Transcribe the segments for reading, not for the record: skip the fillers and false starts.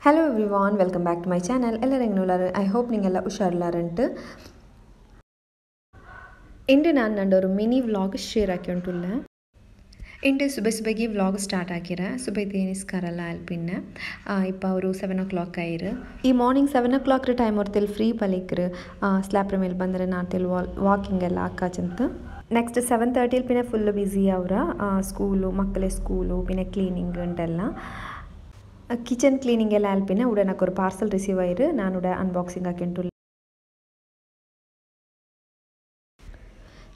Hello everyone, welcome back to my channel. I hope ningella usharlaruntu. Inde naan nandoru mini vlog share akyontulla. Inde subagi vlog start akira. Subayti niskaralla alpinna. Ippa oru 7 o'clock ayru. Ee morning 7 o'clock time ortil free palikru. Slap mel bandre natil walking ella akkachanta. Next 7:30 pinne full busy avra. School, makkale school, pinne cleaning untella. Kitchen cleaning ಎಲ್ಲ ಆಲ್ಪಿನ ಉಡ ನಾಕೋರು parcel receive ಆಯಿರು ನಾನು ಉಡ unboxing ಹಾಕಿಂಟು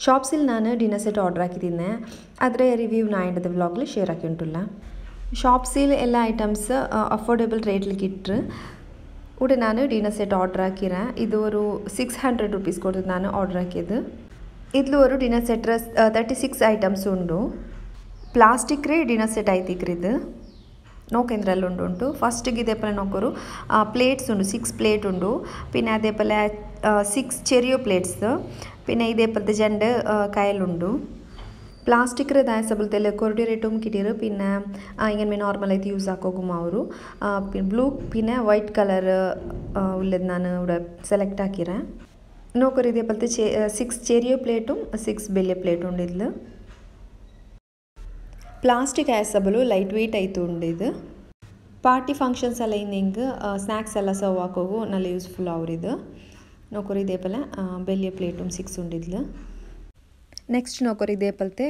ಶಾಪ್ಸಿಲ್ ನಾನು dinner set order ಹಾಕಿದ್ದೀನಿ ಆದರೆ review ನಾಯಿಂಡದ ವ್ಲಾಗ್ಲಿ share ಹಾಕಿಂಟುಲ್ಲ ಶಾಪ್ಸಿಲ್ ಎಲ್ಲ items affordable ರೇಟ್ಲಿಗೆ ಇಟ್ಟರು ಉಡ ನಾನು dinner set order ಹಾಕಿರ ಇದು ಒಂದು 600 ರೂಪೀಸ್ ಕೊಡ್ತದೆ ನಾನು ಆರ್ಡರ್ ಹಾಕಿದ್ದು ಇದ್ಲು ಒಂದು ಡಿನ್ನರ್ ಸೆಟ್ 36 ಐಟಮ್ಸ್ ಉಂಡು ಪ್ಲಾಸ್ಟಿಕ್ ರೇ ಡಿನ್ನರ್ ಸೆಟ್ ಐತಿಕ್ರಿದು ನೋಕೆಂದ್ರಲ್ಲಿ ಉಂಟು ಫಸ್ಟಿಗೆ ಇದೇಪಲ ನೋಕೋರು ಪ್ಲೇಟ್ಸ್ ಉಂಡು 6 ಪ್ಲೇಟ್ ಉಂಡು പിന്നെ അതേപോലെ 6 ചെറിയ പ്ലേറ്റ്സ് പിന്നെ ഇതേപോലത്തെ രണ്ട് കയലുണ്ട് പ്ലാസ്റ്റിക് ദായസബിലത്തെ കൊറിഡോറേറ്റും കിട്ടിയത് പിന്നെ ഇങ്ങനെ നോർമലായിട്ട് യൂസ് ആക്കും ಅವರು പിന്നെ ബ്ലൂ പിന്നെ വൈറ്റ് കളർ ഉള്ളത് ನಾನು ഇവിടെ സെലക്ട് ആക്കിറേ നോക്കറി ഇതേപോലത്തെ 6 ചെറിയ പ്ലേറ്റും 6 വലിയ പ്ലേറ്റും ഉണ്ട് ഇതിൽ ಪ್ಲಾಸ್ಟಿಕ್ ಆ್ಯಸಬಲು ಲೈಟ್ ವೆಯ್ಟ್ ಆಯಿತು ಉಂಡು ಇದು ಪಾರ್ಟಿ ಫಂಕ್ಷನ್ಸ್ ಎಲ್ಲ ಹಿಂಗೆ ಸ್ನ್ಯಾಕ್ಸ್ ಎಲ್ಲ ಸರ್ವ್ ಹಾಕೋಗು നല്ല ಯೂಸ್ಫುಲ್ ಅವ್ರಿದು ನೋಕೋರಿ ಇದೇಪಲ ಬೆಲ್ಲಿಯ ಪ್ಲೇಟು 6 ಉಂಡಿದ್ಲು ನೆಕ್ಸ್ಟ್ ನೋಕೋರಿ ಇದೇಪಲ್ತೆ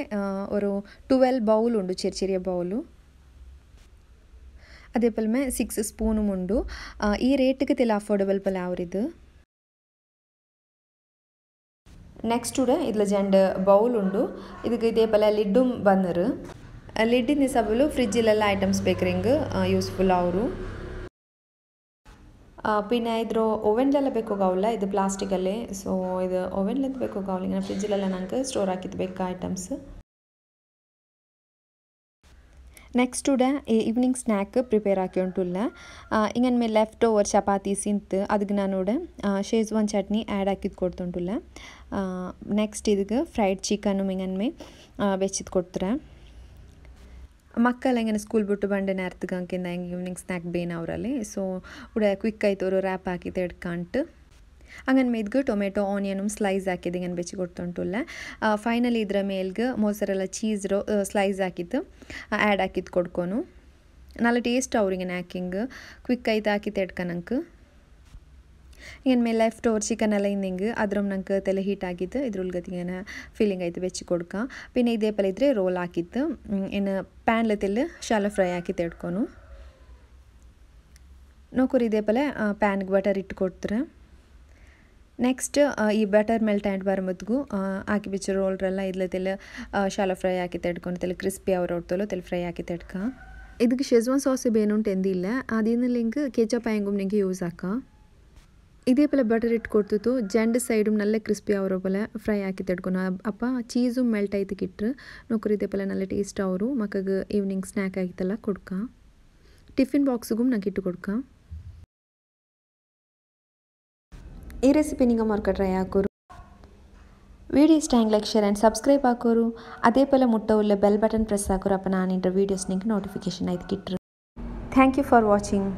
ഒരു 12 ಬೌಲ್ ಉಂಡು ചെറിയ ಬೌಲು അതേപോലെ 6 സ്പൂണും ഉണ്ട് ഈ റേറ്റിക്ക് തെല്ല അഫോർഡബിൾ പല അവരിത് ನೆಕ್ಸ್ಟ್ ಉಡ ಇದ್ಲ ಜಂಡ್ ಬೌಲ್ ಉಂಡು ಇದಕ್ಕೆ ಇದೇಪಲ ಲಿಡ್ಡುം ಬಂದರು ಲಿಡ್ಡಿನ ಸಬಲು ಫ್ರಿಜ್ಜಿಲೆಲ್ಲ ಐಟಮ್ಸ್ ಬೇಕ್ರಿಂಗ್ ಯೂಸ್ಫುಲ್ ಅವರು പിന്നെ ಇದ್ರ ಓವೆನ್ಲೆಲ್ಲ ಬೇಕಾಗಲ್ಲ ಇದು ಪ್ಲಾಸ್ಟಿಕಲ್ಲೇ ಸೊ ಇದು ಓವೆನ್ಲೆಂತ ಬೇಕಾಗಲ್ಲ ಈಗ ಫ್ರಿಜ್ಜಿಲೆಲ್ಲ ನಂಗೆ ಸ್ಟೋರ್ ಹಾಕಿದ್ದು ಬೇಕಾ ಐಟಮ್ಸ್ ನೆಕ್ಸ್ಟ್ ಉಡ ಈವ್ನಿಂಗ್ ಸ್ನ್ಯಾಕ್ ಪ್ರಿಪೇರ್ ಹಾಕಿ ಉಂಟುಲ್ಲ ಇಂಗನ್ ಮೇಲೆ ಲೆಫ್ಟ್ ಓವರ್ ಚಪಾತಿ ಸಿಂತ್ ಅದಕ್ಕೆ ನಾನು ಉಡ ಶೇಜ್ವಾನ್ ಚಟ್ನಿ ಆ್ಯಡ್ ಹಾಕಿದ್ದು ಕೊಡ್ತುಂಟುಲ್ಲ ನೆಕ್ಸ್ಟ್ ಇದಕ್ಕೆ ಫ್ರೈಡ್ ಚಿಕನ್ನು ಇಂಗನ್ ಮೇ ಬೆಚ್ಚಿದ್ದು ಕೊಡ್ತಾರೆ ಮಕ್ಕಳ ಇങ്ങനെ ಸ್ಕೂಲ್ ಬಿಟ್ಟು ಬಂಡೆ നേരത്തേക്ക് ಅಂಕಿಂದ ಈವ್ನಿಂಗ್ ಸ್ನ್ಯಾಕ್ ಬೇನ್ ಅವರಲ್ಲಿ ಸೊ ಉಡ ಕ್ವಿಕ್ ಆಯ್ತು ഒരു ರ್ಯಾಪ್ ಹಾಕಿ ತೆಡ್ಕಂಟು അങ്ങനെ ಮೇದ್ಗೆ ಟೊಮೆಟೊ ಆನಿಯനും ಸ್ಲೈಸ್ ಹಾಕಿದ್ದು ಇങ്ങനെ ಬೆಚ್ಚಿ ಕೊಡ್ತುಂಟುಲ್ಲ ಫೈನಲಿ ಇದರ ಮೇಲ್ಗೆ ಮೊಸರೆಲ್ಲ ಚೀಸ್ ಸ್ಲೈಸ್ ಹಾಕಿದ್ದು ಆ್ಯಡ್ ಹಾಕಿದ್ದು ಕೊಡ್ಕೊನು നല്ല ಟೇಸ್ಟ್ ಅವ್ರಿಗೆ ಹಾಕಿಂಗ್ ಕ್ವಿಕ್ ಆಯ್ತು ಹಾಕಿ ತೆಡ್ಕನಂಗೆ ಇങ്ങനെ ಮೇಲೆ ಲೆಫ್ಟ್ ಓವರ್ ಚಿಕನ್ ಎಲ್ಲ ಹಿಂದಿಂಗೆ ಅದ್ರ ನಂಗೆ ತೆಲೆ ಹೀಟ್ ಆಗಿತ್ತು ಇದ್ರೊಳಗತಿ ಇങ്ങനെ ಫೀಲಿಂಗ್ ಆಯ್ತು ಬೆಚ್ಚಿ ಕೊಡ್ಕ പിന്നെ ಇದೇಪಲ ಇದ್ರೆ ರೋಲ್ ಹಾಕಿತ್ತು ಇನ್ನು ಪ್ಯಾನ್ಲ ತೆಲ್ಲು ಶಾಲ ಫ್ರೈ ಹಾಕಿ ತೆಡ್ಕೊನು ನೋಕೋರಿ ಇದೇಪಲ ಪ್ಯಾನ್ಗೆ ಬಟರ್ ಇಟ್ಟು ಕೊಡ್ತಾರೆ ನೆಕ್ಸ್ಟ್ ಈ ಬಟರ್ ಮೆಲ್ಟ್ ಆ್ಯಂಡ್ ಬರಮತ್ಗೂ ಹಾಕಿ ಬೆಚ್ಚ ರೋಲ್ರೆಲ್ಲ ಇದ್ಲ ತೆಲ್ಲು ಶಾಲ ಫ್ರೈ ಹಾಕಿ ತೆಡ್ಕೊಂಡು ತೆಲ್ಲು ಕ್ರಿಸ್ಪಿ ಅವ್ರು ಹೊಡ್ತಲು ತೆಲ್ಲು ಫ್ರೈ ಹಾಕಿ ತೆಡ್ಕ ಇದಕ್ಕೆ ಶೆಜ್ವಾನ್ ಸಾಸ್ ಬೇನುಂಟು ಎಂದಿಲ್ಲ ಅದಿನ ಲಿಂಕ್ ಕೆಚಪ್ ಆಯಂಗೂ ನಿಂಗೆ ಯೂಸ್ ಹಾಕ ಇದೇ ಬಟರ್ ಇಟ್ಟು ಕೊಡ್ತಿತ್ತು ಜಂಡ್ ಸೈಡು ನಲ್ಲ ಕ್ರಿಸ್ಪಿ ಅವರ ಪಲ ಫ್ರೈ ಹಾಕಿ ತೆಡ್ಕೊನು ಅಪ್ಪ ಚೀಸು ಮೆಲ್ಟ್ ಆಯ್ತು ಕಿಟ್ರು ನೋಕ್ರಿ ಇದೇ ಪಲ നല്ല ಟೇಸ್ಟ್ ಅವರು ಮಕ್ಕಗೆ ಈವ್ನಿಂಗ್ ಸ್ನ್ಯಾಕ್ ಆಗಿತ್ತಲ್ಲ ಕೊಡ್ಕ ಟಿಫಿನ್ ಬಾಕ್ಸ್ಗೂ ನಂಗೆ ಇಟ್ಟು ಕೊಡ್ಕ ಈ ರೆಸಿಪಿ ನಿಂಗೆ ಮಾರ್ಕ ಟ್ರೈ ಹಾಕೋರು ವಿಡಿಯೋ ಇಷ್ಟ ಆಗಿ ಲೈಕ್ ಶೇರ್ ಆ್ಯಂಡ್ ಸಬ್ಸ್ಕ್ರೈಬ್ ಹಾಕೋರು ಅದೇ ಪಲ ಮುಟ್ಟ ಉಳ್ಳೆ ಬೆಲ್ ಬಟನ್ ಪ್ರೆಸ್ ಹಾಕೋರು ಅಪ್ಪ ನಾನು ಇಂಟರ್ ವೀಡಿಯೋಸ್ ನಿಂಗೆ ನೋಟಿಫಿಕೇಶನ್ ಆಯ್ತು ಕಿಟ್ರು ಥ್ಯಾಂಕ್ ಯು ಫಾರ್ ವಾಚಿಂಗ್